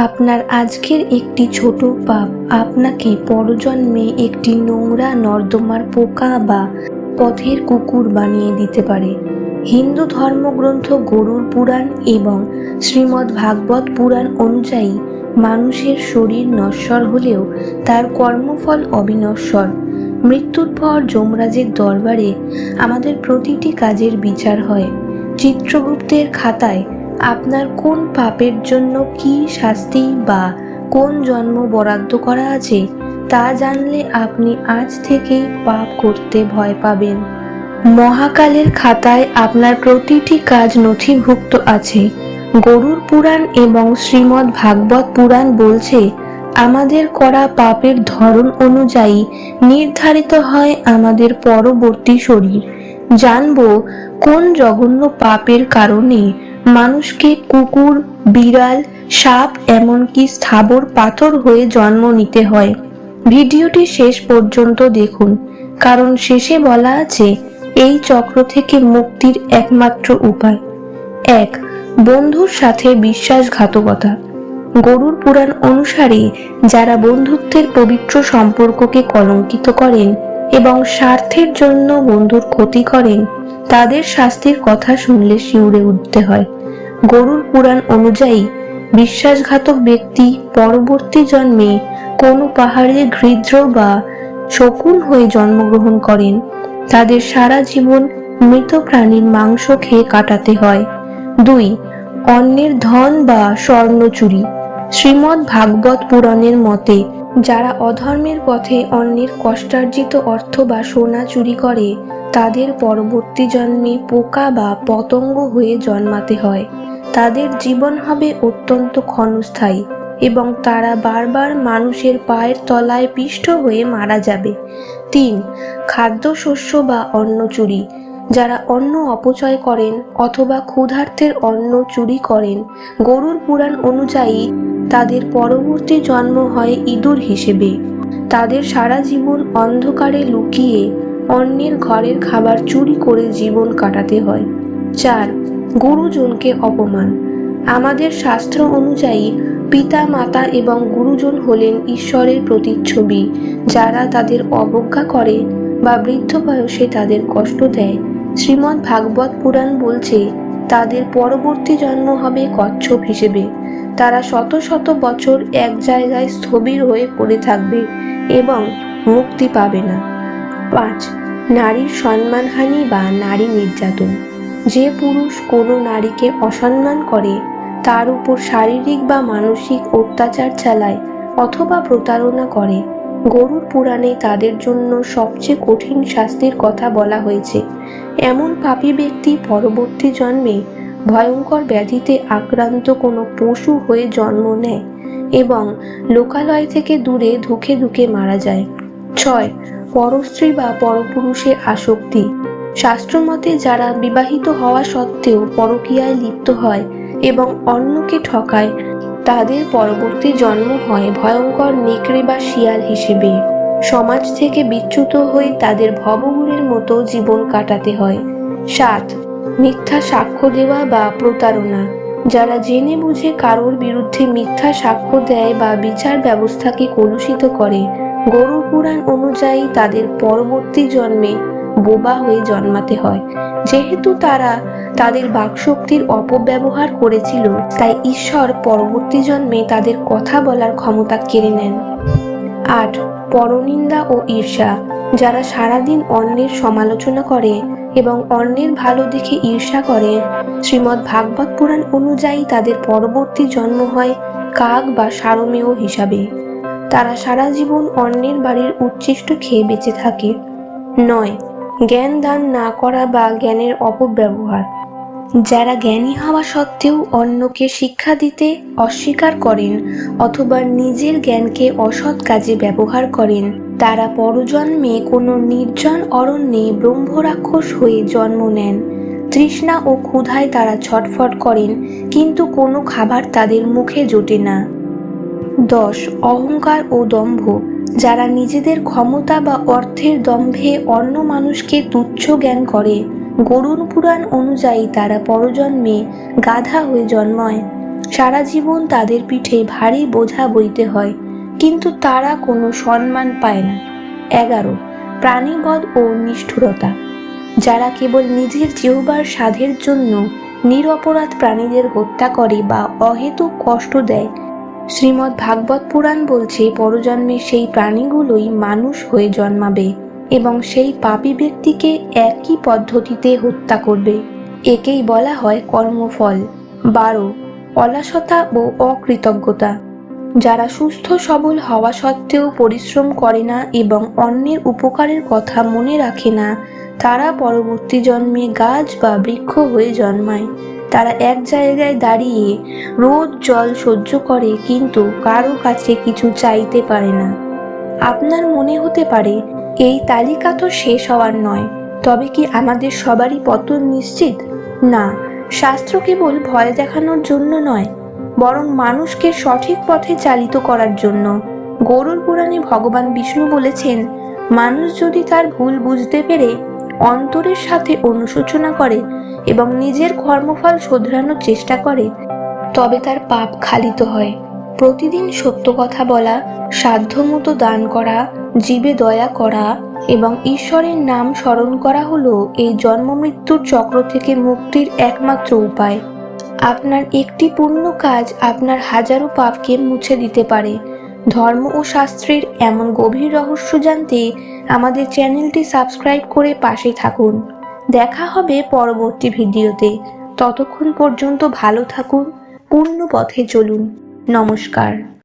আপনার আজকের একটি ছোট পাপ আপনাকে পরজন্মে একটি নোংরা নর্দমার পোকা বা পথের কুকুর বানিয়ে দিতে পারে। হিন্দু ধর্মগ্রন্থ গরুড় পুরাণ এবং শ্রীমদ্ ভাগবত পুরাণ অনুযায়ী মানুষের শরীর নশ্বর হলেও তার কর্মফল অবিনশ্বর। মৃত্যুর পর যমরাজের দরবারে আমাদের প্রতিটি কাজের বিচার হয়। চিত্রগুপ্তের খাতায় আপনার কোন পাপের জন্য কী শাস্তি বা কোন জন্ম বরাদ্দ করা আছে তা জানলে আপনি আজ থেকেই পাপ করতে ভয় পাবেন। মহাকালের খাতায় আপনার প্রতিটি কাজ নথিভুক্ত আছে। গরুড় পুরাণ এবং শ্রীমদ্ ভাগবত পুরাণ বলছে আমাদের করা পাপের ধরন অনুযায়ী নির্ধারিত হয় আমাদের পরবর্তী শরীর। জানব কোন জঘন্য পাপের কারণে মানুষকে কুকুর, বিড়াল, সাপ এমনকি স্থাবর পাথর হয়ে জন্ম নিতে হয়। ভিডিওটি শেষ পর্যন্ত দেখুন, কারণ শেষে বলা আছে এই চক্র থেকে মুক্তির একমাত্র উপায়। 1. বন্ধুর সাথে বিশ্বাসঘাতকতা। গরুড় পুরাণ অনুসারে যারা বন্ধুত্বের পবিত্র সম্পর্ককে কলঙ্কিত করেন এবং স্বার্থের জন্য বন্ধুর ক্ষতি করেন তাদের শাস্তির কথা শুনলে শিউরে উঠতে হয়। গরুড় পুরাণ অনুযায়ী বিশ্বাসঘাতক ব্যক্তি পরবর্তী জন্মে কোনো পাহাড়ে ঘৃদ্র বা শকুন হয়ে জন্মগ্রহণ করেন। তাদের সারা জীবন মৃত প্রাণীর মাংস খেয়ে কাটাতে হয়। 2. অন্যের ধন বা স্বর্ণ চুরি। শ্রীমদ্ ভাগবত পুরাণের মতে যারা অধর্মের পথে অন্যের কষ্টার্জিত অর্থ বা সোনা চুরি করে তাদের পরবর্তী জন্মে পোকা বা পতঙ্গ হয়ে জন্মাতে হয়। তাদের জীবন হবে অত্যন্ত ক্ষণস্থায়ী এবং তারা বারবার মানুষের পায়ের তলায় পিষ্ট হয়ে মারা যাবে। 3. খাদ্যশস্য বা অন্ন চুরি। যারা অন্ন অপচয় করেন অথবা ক্ষুধার্তের অন্ন চুরি করেন, গরুড় পুরাণ অনুযায়ী তাদের পরবর্তী জন্ম হয় ইঁদুর হিসেবে। তাদের সারা জীবন অন্ধকারে লুকিয়ে অন্যের ঘরের খাবার চুরি করে জীবন কাটাতে হয়। 4. গুরুজনকে অপমান। আমাদের শাস্ত্র অনুযায়ী পিতা, মাতা এবং গুরুজন হলেন ঈশ্বরের প্রতিচ্ছবি। যারা তাদের অবজ্ঞা করে বা বৃদ্ধ বয়সে তাদের কষ্ট দেয়, শ্রীমদ্ ভাগবত পুরাণ বলছে তাদের পরবর্তী জন্ম হবে কচ্ছপ হিসেবে। তারা শত শত বছর এক জায়গায় স্থবির হয়ে পড়ে থাকবে এবং মুক্তি পাবে না। 5. নারীর সম্মানহানি বা নারী নির্যাতন। যে পুরুষ কোনো নারীকে অসম্মান করে, তার উপর শারীরিক বা মানসিক অত্যাচার চালায় অথবা প্রতারণা করে, গরুড় পুরাণে তাদের জন্য সবচেয়ে কঠিন শাস্তির কথা বলা হয়েছে। এমন পাপী ব্যক্তি পরবর্তী জন্মে ভয়ঙ্কর ব্যাধিতে আক্রান্ত কোনো পশু হয়ে জন্ম নেয় এবং লোকালয় থেকে দূরে ধুকে ধুকে মারা যায়। 6. পরস্ত্রী বা পরপুরুষে আসক্তি। শাস্ত্রমতে যারা বিবাহিত হওয়া সত্ত্বেও পরকীয়ায় লিপ্ত হয় এবং অন্যকে ঠকায় তাদের পরবর্তী জন্ম হয় ভয়ঙ্কর নেকড়ে বা শিয়াল হিসেবে। সমাজ থেকে বিচ্যুত হয়ে তাদের ভবঘুরের মতো জীবন কাটাতে হয়। 7. মিথ্যা সাক্ষ্য দেওয়া বা প্রতারণা। যারা জেনে বুঝে কারোর বিরুদ্ধে মিথ্যা সাক্ষ্য দেয় বা বিচার ব্যবস্থাকে কলুষিত করে, গরুড় পুরাণ অনুযায়ী তাদের পরবর্তী জন্মে বোবা হয়ে জন্মাতে হয়। যেহেতু তারা তাদের বাকশক্তির অপব্যবহার করেছিল, তাই ঈশ্বর পরবর্তী জন্মে তাদের কথা বলার ক্ষমতা কেড়ে নেন। 8. পরনিন্দা ও ঈর্ষা। যারা সারাদিন অন্যের সমালোচনা করে এবং অন্যের ভালো দেখে ঈর্ষা করে, শ্রীমদ্ ভাগবত পুরাণ অনুযায়ী তাদের পরবর্তী জন্ম হয় কাক বা সারমেয় হিসাবে। তারা সারা জীবন অন্যের বাড়ির উচ্ছিষ্ট খেয়ে বেঁচে থাকে। 9. জ্ঞান দান না করা বা জ্ঞানের অপব্যবহার। যারা জ্ঞানী হওয়া সত্ত্বেও অন্যকে শিক্ষা দিতে অস্বীকার করেন অথবা নিজের জ্ঞানকে অসৎ কাজে ব্যবহার করেন, তারা পরজন্মে কোনো নির্জন অরণ্যে ব্রহ্মরাক্ষস হয়ে জন্ম নেন। তৃষ্ণা ও ক্ষুধায় তারা ছটফট করেন, কিন্তু কোনো খাবার তাদের মুখে জোটে না। 10. অহংকার ও দম্ভ। যারা নিজেদের ক্ষমতা বা অর্থের দম্ভে অন্য মানুষকে তুচ্ছ জ্ঞান করে, গরুড় পুরাণ অনুযায়ী তারা পরজন্মে গাধা হয়ে জন্মায়। সারা জীবন তাদের পিঠে ভারী বোঝা বইতে হয়, কিন্তু তারা কোনো সম্মান পায় না। 11. প্রাণীবধ ও নিষ্ঠুরতা। যারা কেবল নিজের জিহ্বার স্বাদের জন্য নিরপরাধ প্রাণীদের হত্যা করে বা অহেতুক কষ্ট দেয়, শ্রীমদ্ ভাগবত পুরাণ বলছে পরজন্মে সেই প্রাণীগুলোই মানুষ হয়ে জন্মাবে এবং সেই পাপী ব্যক্তিকে একই পদ্ধতিতে হত্যা করবে। একেই বলা হয় কর্মফল। 12. অলসতা ও অকৃতজ্ঞতা। যারা সুস্থ সবল হওয়া সত্ত্বেও পরিশ্রম করে না এবং অন্যের উপকারের কথা মনে রাখে না, তারা পরবর্তী জন্মে গাছ বা বৃক্ষ হয়ে জন্মায়। তারা এক জায়গায় দাঁড়িয়ে রোদ জল সহ্য করে, কিন্তু কারো কাছে কিছু চাইতে পারে না। আপনার মনে হতে পারে এই তালিকা তো শেষ হওয়ার নয়, তবে কি আমাদের সবারই পতন নিশ্চিত? না, শাস্ত্র কেবল ভয় দেখানোর জন্য নয়, বরং মানুষকে সঠিক পথে চালিত করার জন্য। গরুড় পুরাণে ভগবান বিষ্ণু বলেছেন, মানুষ যদি তার ভুল বুঝতে পেরে অন্তরের সাথে অনুশোচনা করে এবং নিজের কর্মফল শোধরানোর চেষ্টা করে, তবে তার পাপ খালিত হয়। প্রতিদিন সত্য কথা বলা, সাধ্যমতো দান করা, জীবে দয়া করা এবং ঈশ্বরের নাম স্মরণ করা হলো এই জন্ম মৃত্যুর চক্র থেকে মুক্তির একমাত্র উপায়। আপনার একটি পুণ্য কাজ আপনার হাজারো পাপকে মুছে দিতে পারে। ধর্ম ও শাস্ত্রের এমন গভীর রহস্য জানতে আমাদের চ্যানেলটি সাবস্ক্রাইব করে পাশে থাকুন। দেখা হবে পরবর্তী ভিডিওতে। ততক্ষণ পর্যন্ত ভালো থাকুন, পূর্ণ পথে চলুন। নমস্কার।